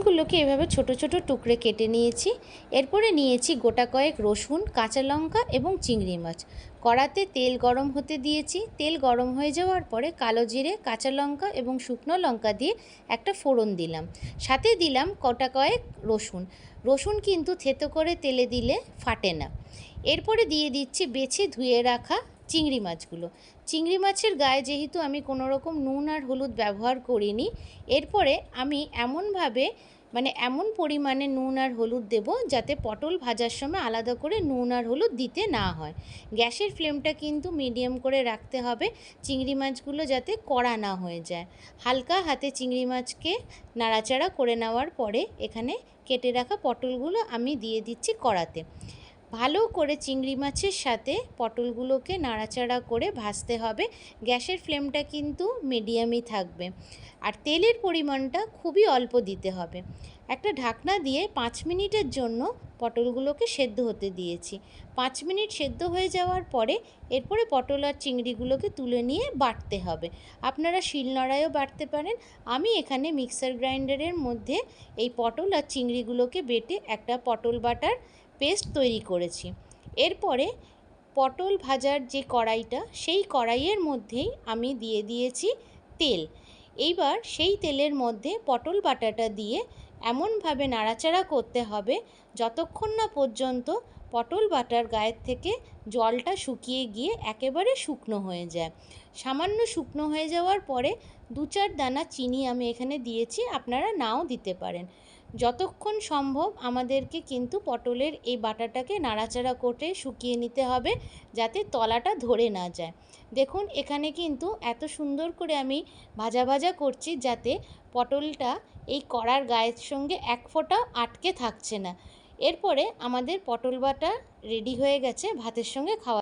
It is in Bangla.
পটলগুলোকে এভাবে ছোট ছোট টুকরে কেটে নিয়েছি। এরপরে নিয়েছি গোটা কয়েক রসুন, কাঁচা লঙ্কা এবং চিংড়ি মাছ। কড়াতে তেল গরম হতে দিয়েছি। তেল গরম হয়ে যাওয়ার পরে কালো জিরে, কাঁচা লঙ্কা এবং শুকনো লঙ্কা দিয়ে একটা ফোড়ন দিলাম। সাথে দিলাম গোটা কয়েক রসুন। রসুন কিন্তু থেতো করে তেলে দিলে ফাটে না। এরপরে দিয়ে দিচ্ছি বেছে ধুয়ে রাখা চিংড়ি মাছগুলো। চিংড়ি মাছের গায়ে যেহেতু আমি কোনো রকম নুন আর হলুদ ব্যবহার করিনি, এরপরে আমি এমন পরিমাণে নুন আর হলুদ দেব যাতে পটল ভাজার সময় আলাদা করে নুন আর হলুদ দিতে না হয়। গ্যাসের ফ্লেমটা কিন্তু মিডিয়াম করে রাখতে হবে, চিংড়ি মাছগুলো যাতে কড়া না হয়ে যায়। হালকা হাতে চিংড়ি মাছকে নাড়াচাড়া করে নেওয়ার পরে এখানে কেটে রাখা পটলগুলো আমি দিয়ে দিচ্ছি কড়াতে। ভালো করে চিংড়ি মাছের সাথে পটলগুলোকে নাড়াচাড়া করে ভাজতে হবে। গ্যাসের ফ্লেমটা কিন্তু মিডিয়ামই থাকবে, আর তেলের পরিমাণটা খুবই অল্প দিতে হবে। একটা ঢাকনা দিয়ে 5 মিনিটের জন্য পটলগুলোকে সেদ্ধ হতে দিয়েছি। 5 মিনিট সেদ্ধ হয়ে যাওয়ার পরে এরপরে পটল আর চিংড়িগুলোকে তুলে নিয়ে বাটতে হবে। আপনারা শিলনোড়ায়ও বাটতে পারেন। আমি এখানে মিক্সার গ্রাইন্ডারের মধ্যে এই পটল আর চিংড়িগুলোকে বেটে একটা পটল বাটার পেস্ট তৈরি করেছি। এরপরে পটল ভাজার যে কড়াইটা, সেই কড়াইয়ের মধ্যেই আমি দিয়ে দিয়েছি তেল। এইবার সেই তেলের মধ্যে পটল বাটাটা দিয়ে এমনভাবে নাড়াচাড়া করতে হবে যতক্ষণ না পর্যন্ত পটল বাটার গায়ের থেকে জলটা শুকিয়ে গিয়ে একেবারে শুকনো হয়ে যায়। সামান্য শুকনো হয়ে যাওয়ার পরে 2-4 দানা চিনি আমি এখানে দিয়েছি, আপনারা নাও দিতে পারেন। যতক্ষণ সম্ভব আমাদেরকে কিন্তু পটলের এই বাটাটাকে নাড়াচাড়া করে শুকিয়ে নিতে হবে যাতে তলাটা ধরে না যায়। দেখুন এখানে কিন্তু এত সুন্দর করে আমি ভাজা ভাজা করছি যাতে পটলটা এই কড়ার গায়ের সঙ্গে এক ফোঁটাও আটকে থাকছে না। এরপরে আমাদের পটল বাটা রেডি হয়ে গেছে ভাতের সঙ্গে খাওয়া।